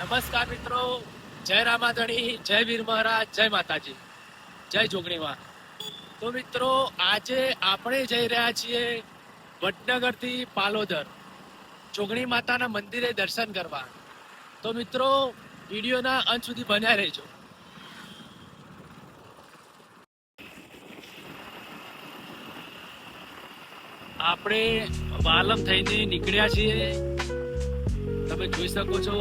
નમસ્કાર મિત્રો, જય રામાધણી, જય વીર મહારાજ, જય માતાજી, જય જોગણીમાં. તો મિત્રો, આજે આપણે જઈ રહ્યા છીએ વડનગર થી પાલોદર જોગણી માતાના મંદિરે દર્શન કરવા. તો મિત્રો, વિડીયોના અંત સુધી બન્યા રહેજો. આપણે વાલમ થઈને નીકળ્યા છીએ, તમે જોઈ શકો છો.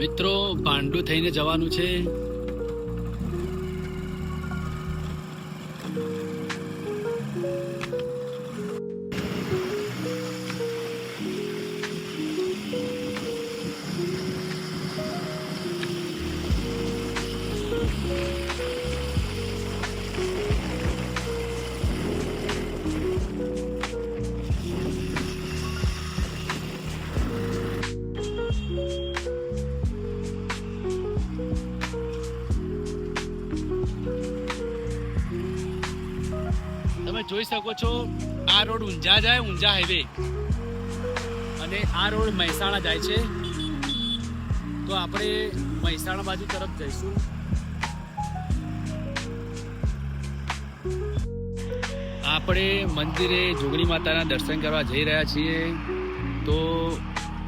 મિત્રો, પાંડુ થઈને જવાનું છે. તમે જોઈ શકો છો, આ રોડ ઊંઝા જાય, ઊંઝા હાઈવે, અને આ રોડ મહેસાણા જાય છે. તો આપણે મહેસાણા બાજુ તરફ જઈશું. આપણે મંદિરે જોગણી માતાના દર્શન કરવા જઈ રહ્યા છીએ. તો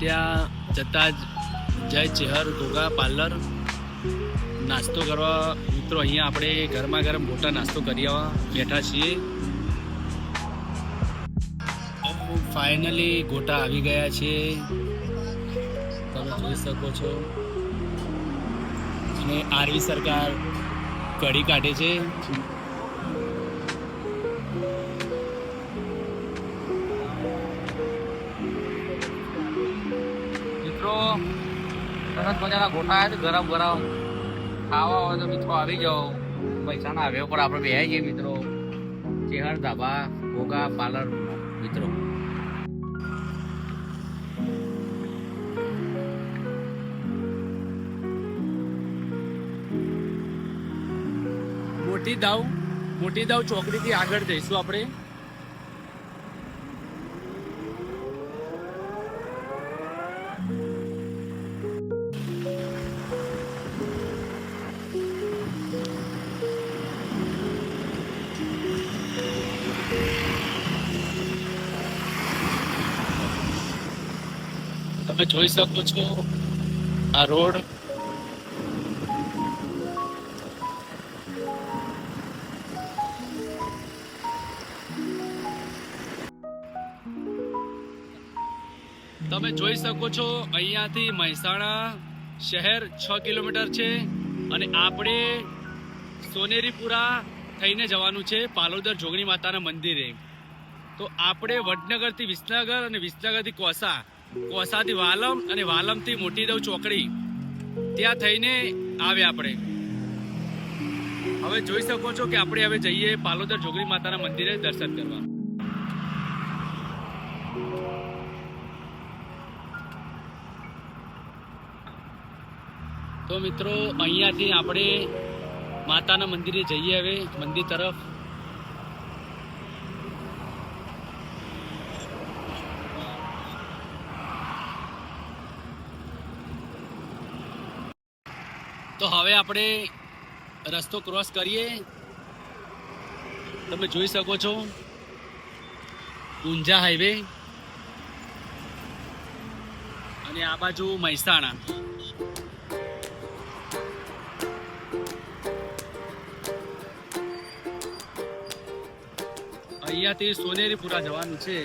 ત્યાં જતા જ જય ચેહર ઘોઘા પાર્લર નાસ્તો કરવા. મિત્રો, અહીંયા આપણે ગરમા ગરમ મોટા નાસ્તો કરી આવવા બેઠા છીએ. ફાઇનલી ગોટા આવી ગયા છે, તમે જોઈ શકો છો. અને આરવી સરકાર કઢી કાઢે છે. મિત્રો, સરસ મજાના ગોટા આવે છે, ગરમ ગરમ. ખાવા હોય તો મિત્રો આવી જાઓ. મહેસાણા હાઈવે પર આપણે બેહાઈ જઈએ મિત્રો, ચેહર ધાબા ઘોઘા પાર્લર. મિત્રો, મોટી દાવ ચોકડીથી આગળ જઈશું આપણે. તમે જોઈ શકો છો આ રોડ. તમે જોઈ શકો છો, અહીંયાથી મહેસાણા શહેર 6 કિલોમીટર છે, અને આપણે સોનેરીપુરા થઈને જવાનું છે પાલોદર જોગણી માતાના મંદિરે. તો આપણે વડનગરથી વિસનગર અને વિસનગરથી કોસાથી વાલમ અને વાલમથી મોટી દવ ચોકડી ત્યાં થઈને આવ્યા આપણે. હવે જોઈ શકો છો કે આપણે હવે જઈએ પાલોદર જોગણી માતાના મંદિરે દર્શન કરવા. તો મિત્રો, અહીંયાથી આપણે માતાના મંદિરે જઈએ હવે મંદિર તરફ. તો હવે આપણે રસ્તો ક્રોસ કરીએ. તમે જોઈ શકો છો, ઊંઝા હાઈવે, અને આ બાજુ મહેસાણા. અહીંયાથી સોનેરીપુરા જવાનું છે.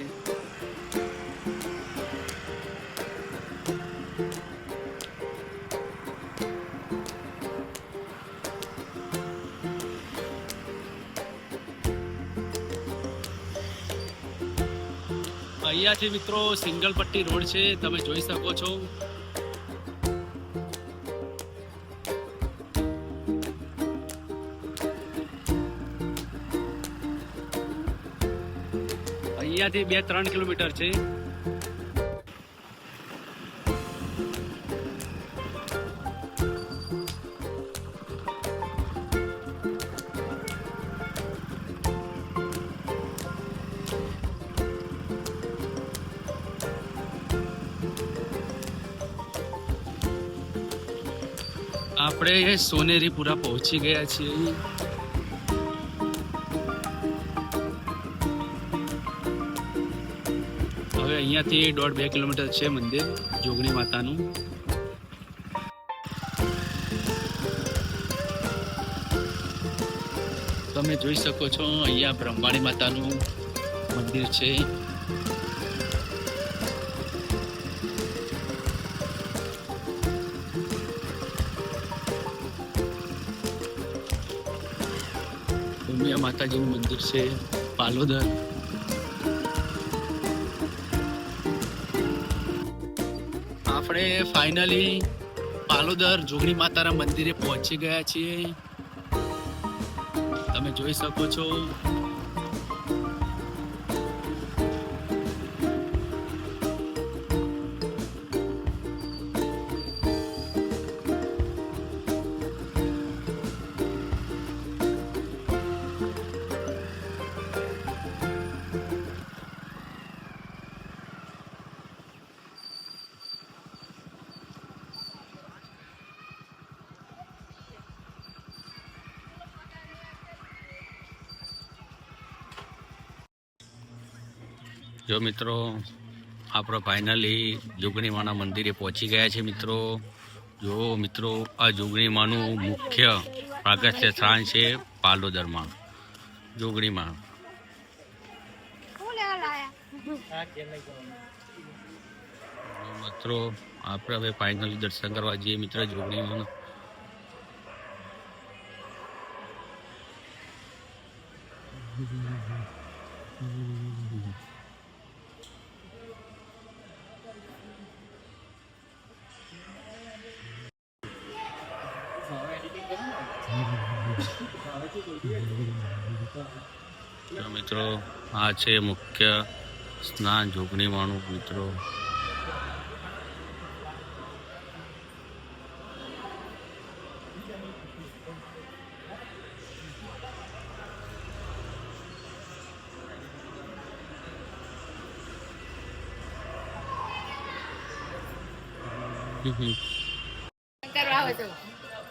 અહીંયાથી મિત્રો સિંગલ પટ્ટી રોડ છે, તમે જોઈ શકો છો. અહીંયાથી 2-3 કિલોમીટર છે. આપણે સોનેરીપુરા પહોંચી ગયા છીએ. હવે અહીંયાથી 1.5-2 કિલોમીટર છે મંદિર જોગણી માતાનું. તમે જોઈ શકો છો અહીંયા બ્રહ્માણી માતાનું મંદિર છે. ઉમિયા માતાજીનું મંદિર છે પાલોદર. આપણે ફાઇનલી પાલોદર જોગણી માતાના મંદિરે પહોંચી ગયા છીએ. તમે જોઈ શકો છો જો મિત્રો આપણે ફાઇનલી જોગણીમાના મંદિરે પહોંચી ગયા છે મિત્રો. જો મિત્રો આ જોગણીમાનું મુખ્ય પ્રાગટ્ય સ્થાન છે પાલોદરમાં જોગણીમાં. મિત્રો આપણે હવે ફાઇનલી દર્શન કરવા જઈએ મિત્રો જોગણીમાં. મિત્રો આ છે મુખ્ય સ્નાન જોગણીમાનું મિત્રો.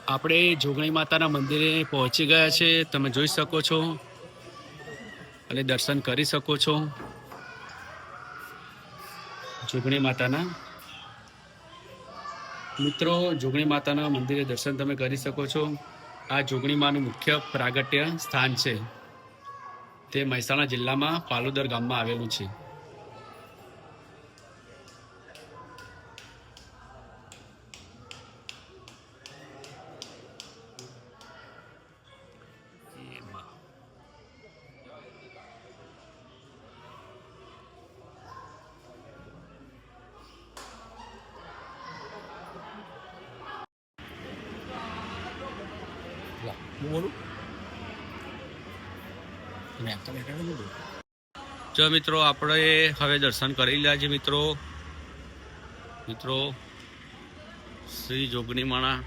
આપણે જોગણી માતાના મંદિરે પહોંચી ગયા છે. તમે જોઈ શકો છો અને દર્શન કરી શકો છો જોગણી માતાના. મિત્રો જોગણી માતાના મંદિરે દર્શન તમે કરી શકો છો. આ જોગણી માનું મુખ્ય પ્રાગટ્ય સ્થાન છે. તે મહેસાણા જિલ્લામાં પાલોદર ગામમાં આવેલું છે. જો મિત્રો આપણે હવે દર્શન કરી રહ્યા છે મિત્રો. શ્રી જોગણીમાના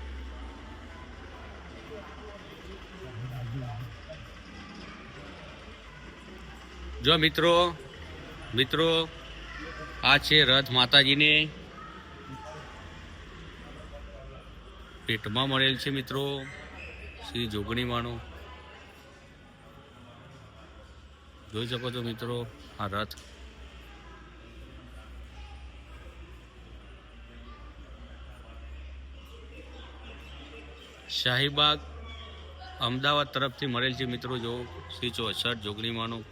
જો મિત્રો આ છે રથ માતાજીને પેટમાં મળેલ છે મિત્રો શ્રી જોગણીમાનો. જોઈ શકો છો મિત્રો આ રથ. શાહીબાગ અમદાવાદ તરફથી મળેલ છે મિત્રો. જો શ્રી 64 જોગણીમાનું.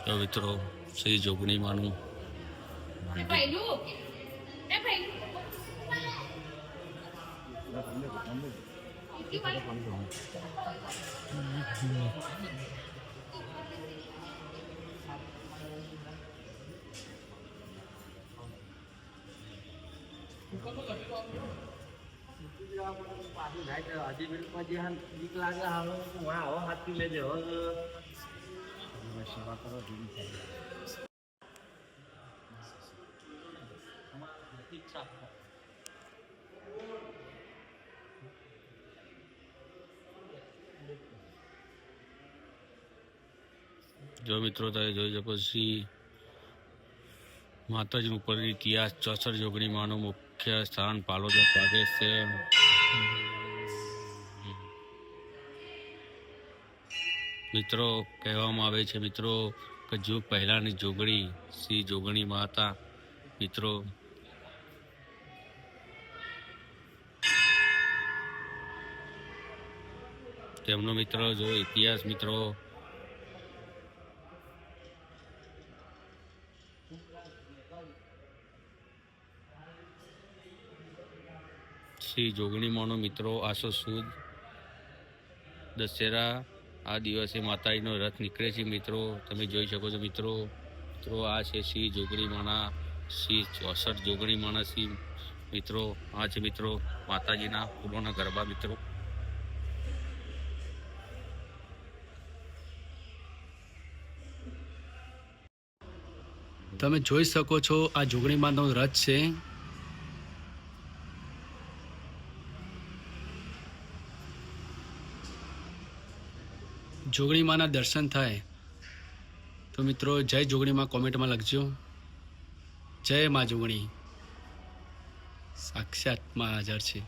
તો મિત્રો શ્રી જોગણીમાનું સેવા કરો જેવી થાય. જો મિત્રો તમે જોઈ શકો શ્રી માતાજીનું ઉપર ઇતિહાસ 64 જોગણી માનું મુખ્ય સ્થાન પાલોદર પ્રદેશ છે. મિત્રો કહેવામાં આવે છે મિત્રો કે જો પહેલાની જોગણી શ્રી જોગણી માતા મિત્રો તેમનો મિત્રો જો ઇતિહાસ મિત્રો શ્રી જોગણી માનો મિત્રો આસો સુદ દશેરા આ દિવસે માતાજીનો રથ નીકળે છે મિત્રો. તમે જોઈ શકો છો મિત્રો. મિત્રો આ છે શ્રી જોગણી માના શ્રી 64 જોગણી માના શ્રી મિત્રો. આ છે મિત્રો માતાજીના ફૂલોના ગરબા મિત્રો. તમે જોઈ શકો છો આ જોગણી માનો રથ છે. જોગણી માના દર્શન થાય તો મિત્રો જય જોગણી માં કોમેન્ટમાં લખજો. જય માં જોગણી સાક્ષાત માં હાજર છે.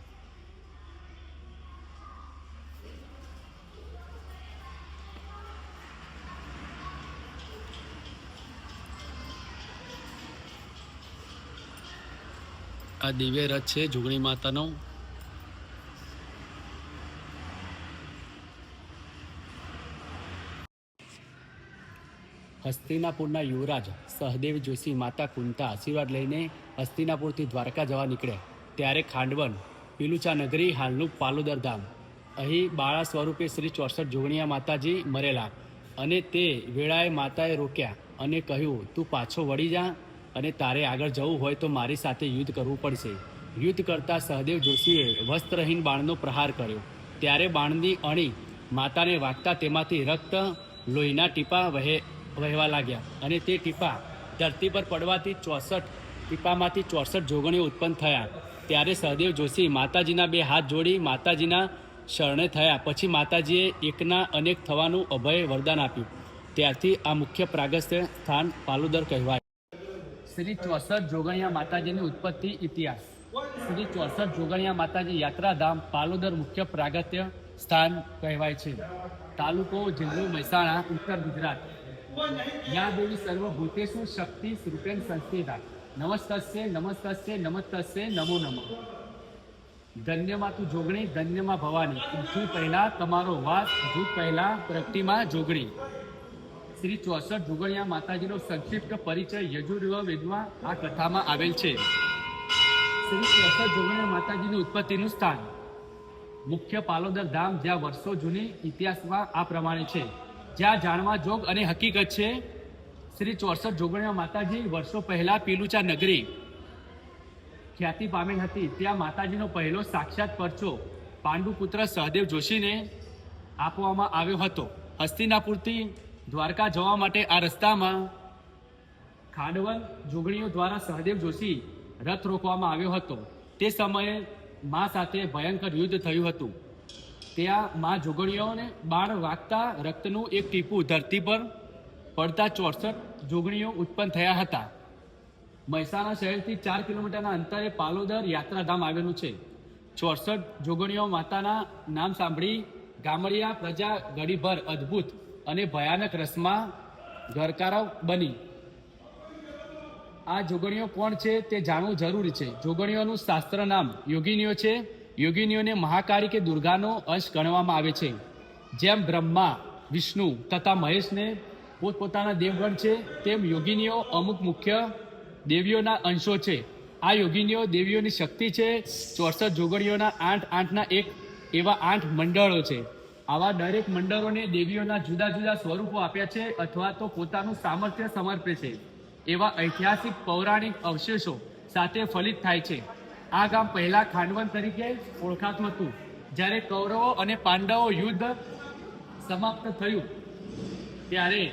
આ દિવ્ય રથ છે જોગણી માતાનો. હસ્તિનાપુરના યુવરાજ સહદેવ જોશી માતા કુંતા આશીર્વાદ લઈને હસ્તિનાપુરથી દ્વારકા જવા નીકળ્યા ત્યારે ખાંડવન પીલુચા નગરી હાલનું પાલોદર ધામ અહીં બાળા સ્વરૂપે શ્રી 64 જોગણીયા માતાજી મરેલા અને તે વેળાએ માતાએ રોક્યા અને કહ્યું તું પાછો વળી જા અને તારે આગળ જવું હોય તો મારી સાથે યુદ્ધ કરવું પડશે. યુદ્ધ કરતા સહદેવ જોશીએ વસ્ત્રહીન બાણનો પ્રહાર કર્યો ત્યારે બાણની અણી માતાને વાગતા તેમાંથી રક્ત લોહીના ટીપા વહેવા લાગ્યા અને તે ટીપા ધરતી પર પડવાથી 64 ટીપામાંથી 64 જોગણીઓ ઉત્પન્ન થયા. ત્યારે સહદેવ જોશી માતાજીના બે હાથ જોડી માતાજીના શરણે થયા. પછી માતાજીએ એકના અનેક થવાનું અભય વરદાન આપ્યું. ત્યારથી આ મુખ્ય પ્રાગટ્ય સ્થાન પાલોદર કહેવાય. શ્રી 64 જોગણીયા માતાજીની ઉત્પત્તિ ઇતિહાસ. શ્રી 64 જોગણીયા માતાજી યાત્રાધામ પાલોદર મુખ્ય પ્રાગટ્ય સ્થાન કહેવાય છે. તાલુકો જિલ્લો મહેસાણા, ઉત્તર ગુજરાત. યા દેવી સર્વભૂતેષુ શક્તિ રૂપેણ સંસ્થિતા. નમસ્તસ્ય નમસ્તસ્ય નમસ્તસ્ય નમો નમઃ. ધન્યમાં તું જોગણી, ધન્યમાં ભવાની. જૂ પહેલા તમારો વાસ, જૂ પહેલા પ્રગટીમાં જોગણી. શ્રી 64 જોગણીયા માતાજીનો સંક્ષિપ્ત પરિચય યજુર્વેદ વેદમાં આ કથામાં આવેલ છે. શ્રી 64 જોગણીયા માતાજીની ઉત્પત્તિનું સ્થાન મુખ્ય પાલોદર ધામ, જ્યાં વર્ષો જૂની ઇતિહાસમાં આ પ્રમાણે છે. જ્યાં જાણવા જોગ અને હકીકત છે. શ્રી 64 જોગણીયા માતાજી વર્ષો પહેલા પીલુચા નગરી ખ્યાતિ પામેલ હતી. ત્યાં માતાજીનો પહેલો સાક્ષાત પરચો પાંડુપુત્ર સહદેવ જોશીને આપવામાં આવ્યો હતો. હસ્તિનાપુરથી દ્વારકા જવા માટે આ રસ્તામાં ખાંડવન જોગણીઓ દ્વારા સહદેવ જોશી રથ રોકવામાં આવ્યો હતો. તે સમયે મા સાથે ભયંકર યુદ્ધ થયું હતું. ત્યાં મા જોગણીઓને બાણ વાગતા રક્તનું એક ટીપું ધરતી પર પડતા 64 જોગણીઓ ઉત્પન્ન થયા હતા. મહેસાણા શહેરથી 4 કિલોમીટરના અંતરે પાલોદર યાત્રાધામ આવેલું છે. 64 જોગણીઓ માતાના નામ સાંભળી ગામડિયા પ્રજા ઘડીભર અદ્ભુત અને ભયાનક રસમાં ગરકારો બની. આ જોગણીઓ કોણ છે તે જાણવું જરૂરી છે. જોગણીઓનું શાસ્ત્ર નામ યોગિનીઓ છે. યોગિનીઓને મહાકાળી કે દુર્ગાનો અંશ ગણવામાં આવે છે. જેમ બ્રહ્મા, વિષ્ણુ તથા મહેશને પોતપોતાના દેવગણ છે, તેમ યોગિનીઓ અમુક મુખ્ય દેવીઓના અંશો છે. આ યોગિનીઓ દેવીઓની શક્તિ છે. 64 જોગણીઓના 8 એક એવા 8 મંડળો છે. આવા દરેક મંડળોને દેવીઓના જુદા જુદા સ્વરૂપો આપ્યા છે અથવા તો પોતાનું સામર્થ્ય સમર્પે છે. એવા ઐતિહાસિક પૌરાણિક અવશેષો સાથે ફલિત થાય છે. આ ગામ પહેલા ખાંડવન તરીકે ઓળખાતું હતું. જ્યારે કૌરવો અને પાંડવો યુદ્ધ સમાપ્ત થયું ત્યારે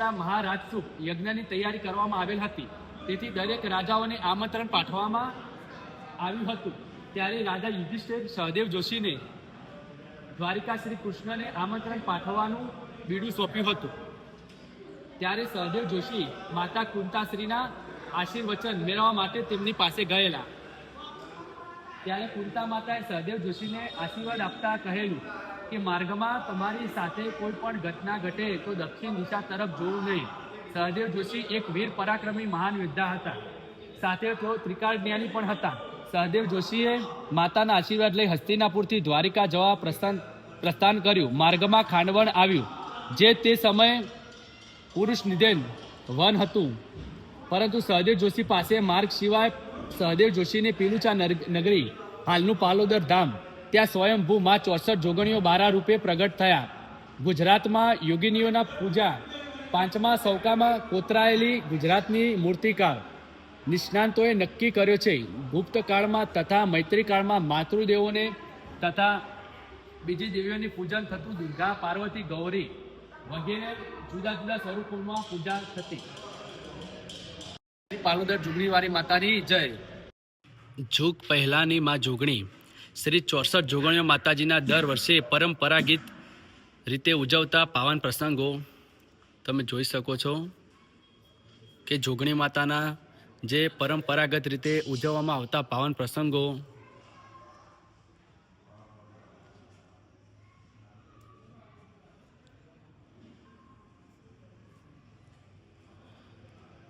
કરતા મહારાજસુખ યજ્ઞની તૈયારી કરવામાં આવેલ હતી. તેથી દરેક રાજાઓને આમંત્રણ પાઠવવામાં આવ્યું હતું. ત્યારે રાજા યુધિષ્ઠિર સહદેવ જોશીને દ્વારિકા શ્રી કૃષ્ણને આમંત્રણ પાઠવવાનું બીડું સોંપ્યું હતું. ત્યારે સહદેવ જોશી માતા કુંતાશ્રીના આશીર્વચન મેળવવા માટે તેમની પાસે ગયેલા. ત્યારે કુંતા માતાએ સહદેવ જોશીને આશીર્વાદ આપતા કહેલું કે માર્ગમાં તમારી સાથે કોઈ પણ ઘટના ઘટે તો દક્ષિણ દિશા તરફ જોવું નહીં. સહદેવ જોશી એક વીર પરાક્રમી મહાન યોદ્ધા હતા. સાથે તેઓ ત્રિકાળ જ્ઞાની પણ હતા. સહદેવ જોશીએ માતાના આશીર્વાદ લઈ હસ્તિનાપુરથી દ્વારિકા જવા પ્રસ્થાન કર્યું. માર્ગમાં ખાંડવણ આવ્યું, જે તે સમયે પુરુષ નિધન વન હતું. પરંતુ સહદેવ જોશી પાસે માર્ગ સિવાય સહદેવ જોશીને પીલુચા નગરી, હાલનું પાલોદર ધામ, ત્યાં સ્વયંભૂ માં 64 જોગણીઓ 12 રૂપે પ્રગટ થયા. ગુજરાતમાં યોગિનીઓના પૂજા, 5મા સૌકામાં કોતરાયેલી ગુજરાતની મૂર્તિકાર નિષ્ણાંતોએ નક્કી કર્યો છે. ગુપ્ત કાળમાં તથા મૈત્રી કાળમાં માતૃદેવોને તથા બીજી દેવીઓની પૂજન થતું. દુર્ગા, પાર્વતી, ગૌરી વગેરે જુદા જુદા સ્વરૂપોમાં પૂજા થતી. પાલોદર જોગણીવાળી માતાની જય. જુગ પહેલાની માં જોગણી શ્રી 64 જોગણીઓ માતાજીના દર વર્ષે પરંપરાગત રીતે ઉજવતા પાવન પ્રસંગો તમે જોઈ શકો છો કે જોગણી માતાના જે પરંપરાગત રીતે ઉજવવામાં આવતા પાવન પ્રસંગો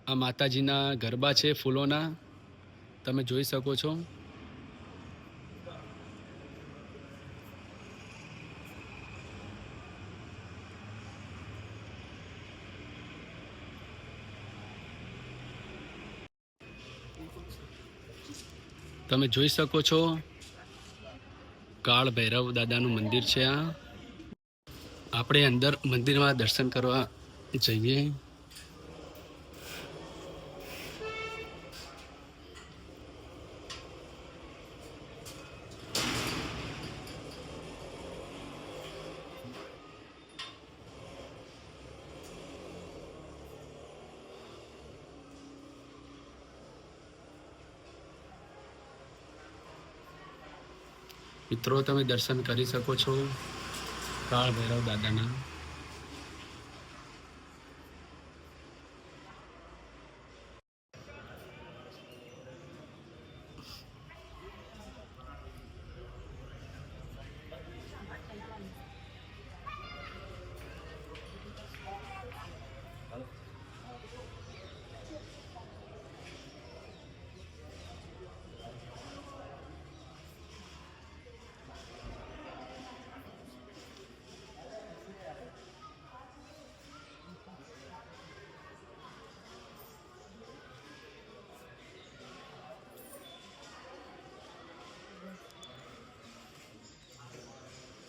આ માતાજીના ગરબા છે ફૂલોના, તમે જોઈ શકો છો. તમે જોઈ શકો છો કાળ ભૈરવ દાદાનું મંદિર છે. આ આપણે અંદર મંદિરમાં દર્શન કરવા જઈએ. મિત્રો તમે દર્શન કરી શકો છો કાળ ભૈરવ દાદાના.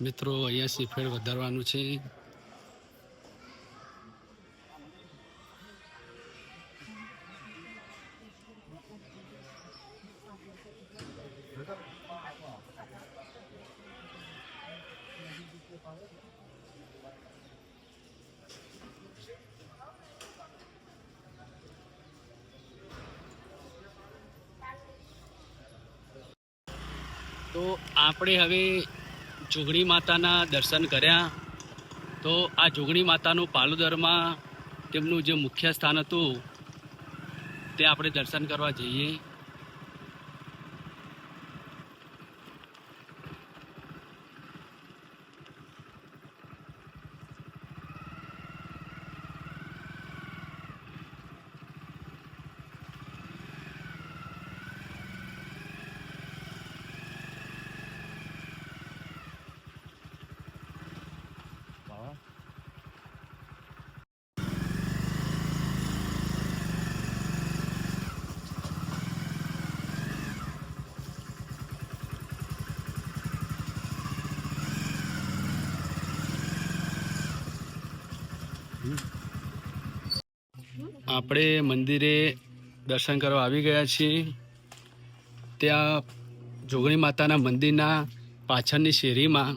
મિત્રો અહીંયા શ્રીફળ વધારવાનું છે. તો આપણે હવે જોગણી માતાના દર્શન કર્યા. તો આ જોગણી માતાનું પાલોદરમાં તેમનું જે મુખ્ય સ્થાન હતું તે આપણે દર્શન કરવા જઈએ. આપણે મંદિરે દર્શન કરવા આવી ગયા છીએ. ત્યાં જોગણી માતાના મંદિરના પાછળની શેરીમાં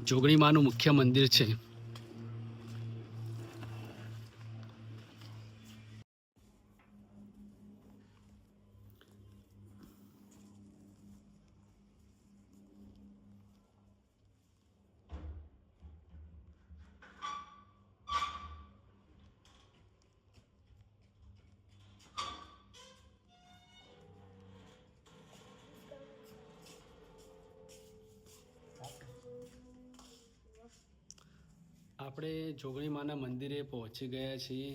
જોગણી માનું મુખ્ય મંદિર છે. આપણે જોગણી માના મંદિરે પહોંચી ગયા છીએ.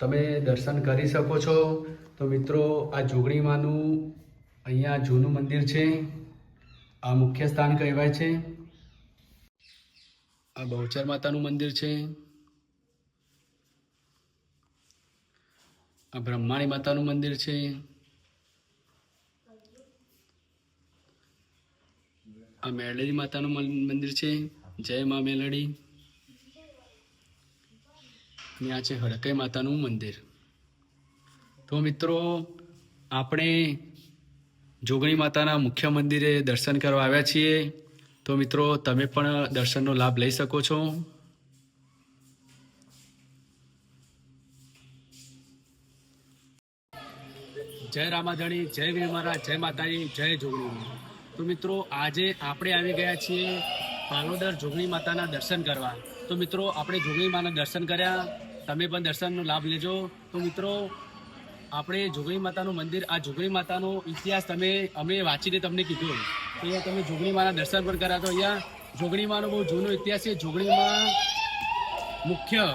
તમે દર્શન કરી શકો છો. તો મિત્રો, આ જોગણી માનું અહીંયા જૂનું મંદિર છે. આ મુખ્ય સ્થાન કહેવાય છે. આ બહુચર માતાનું મંદિર છે. આ બ્રહ્માણી માતાનું મંદિર છે. આ મેલડી માતાનું મંદિર છે. જય મા મેલડી. અને આ છે હડકઈ માતાનું મંદિર. તો મિત્રો, આપણે જોગણી માતાના મુખ્ય મંદિરે દર્શન કરવા આવ્યા છીએ. તો મિત્રો, તમે પણ દર્શનનો લાભ લઈ શકો છો. જય રામાધણી, જય વીર મહારાજ, જય માતાજી, જય જોગણી. તો મિત્રો, આજે આપણે આવી ગયા છીએ પાલોદર જોગણી માતાના દર્શન કરવા. તો મિત્રો, આપણે જોગણી માના દર્શન કર્યા. તમે પણ દર્શનનો લાભ લેજો. તો મિત્રો, આપણે જોગણી માતાનું મંદિર, આ જોગણી માતાનો ઇતિહાસ અમે વાંચીને તમને કીધું. તો અહીંયા તમે જોગણી માના દર્શન પણ કર્યા. તો અહીંયા જોગણી માનો બહુ જૂનો ઇતિહાસ છે. જોગણીમાં મુખ્ય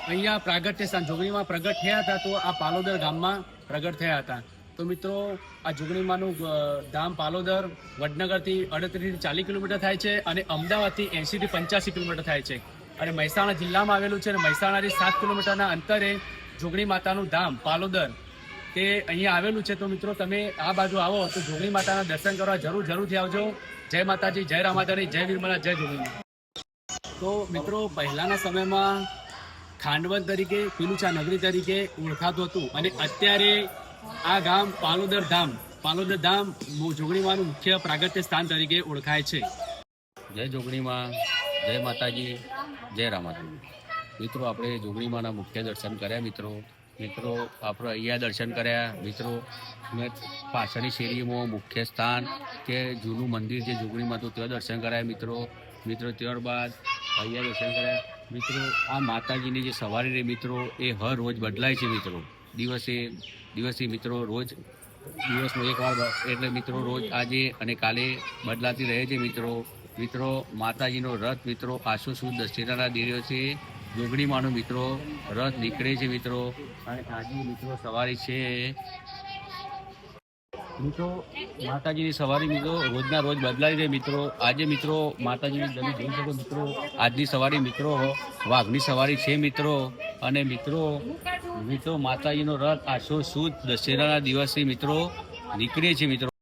અહીંયા પ્રાગટ્ય સ્થાન જોગણીમાં પ્રગટ થયા હતા. તો આ પાલોદર ગામમાં પ્રગટ થયા હતા. તો મિત્રો, આ જોગણી માનું ધામ પાલોદર વડનગરથી 38 થી 40 કિલોમીટર થાય છે અને અમદાવાદથી 80 થી 85 કિલોમીટર થાય છે. અને મહેસાણા જિલ્લામાં આવેલું છે. અને મહેસાણાથી 7 કિલોમીટરના અંતરે જોગણી માતાનું ધામ પાલોદર તે અહીંયા આવેલું છે. તો મિત્રો, તમે આ બાજુ આવો તો જોગણી માતાના દર્શન કરવા જરૂરથી આવજો. જય માતાજી, જય રામાધણી, જય વીરમલા, જય જોગણી. તો મિત્રો, પહેલાના સમયમાં ખાંડવન તરીકે, પીલુચા નગરી તરીકે ઓળખાતું હતું. અને અત્યારે આ ગામ પાલોદર ધામ જોગણીમાનું મુખ્ય પ્રાગટ્ય સ્થાન તરીકે ઓળખાય છે. જય જોગણીમાં, જય માતાજી, જય રામાધણી. મિત્રો, આપણે જોગણીમાના મુખ્ય દર્શન કર્યા. મિત્રો આપણે અહીંયા દર્શન કર્યા. મિત્રો, મેં પાછળની શેરીમાં મુખ્ય સ્થાન કે જૂનું મંદિર જે જોગણીમાં હતું ત્યાં દર્શન કરાયા. મિત્રો ત્યારબાદ અહીંયા દર્શન કર્યા. મિત્રો, આ માતાજીની જે સવારી રહી મિત્રો, એ હર રોજ બદલાય છે. મિત્રો, દિવસે મિત્રો રોજ દિવસમાં એક વાર એટલે મિત્રો રોજ આજે અને કાલે બદલાતી રહે છે. મિત્રો માતાજીનો રથ મિત્રો આસો સુદ દશેરાના દિવસે જોગણીમાનો મિત્રો રથ નીકળે છે. મિત્રો, અને આજે મિત્રો સવારી છે. મિત્રો, માતાજીની સવારી મિત્રો રોજના રોજ બદલાઈ છે. મિત્રો, આજે મિત્રો માતાજીની તમે જોઈ શકો. મિત્રો, આજની સવારી મિત્રો વાઘની સવારી છે. મિત્રો, અને મિત્રો માતાજીનો રથ આસો સુદ દશેરાના દિવસે મિત્રો નીકળે છે. મિત્રો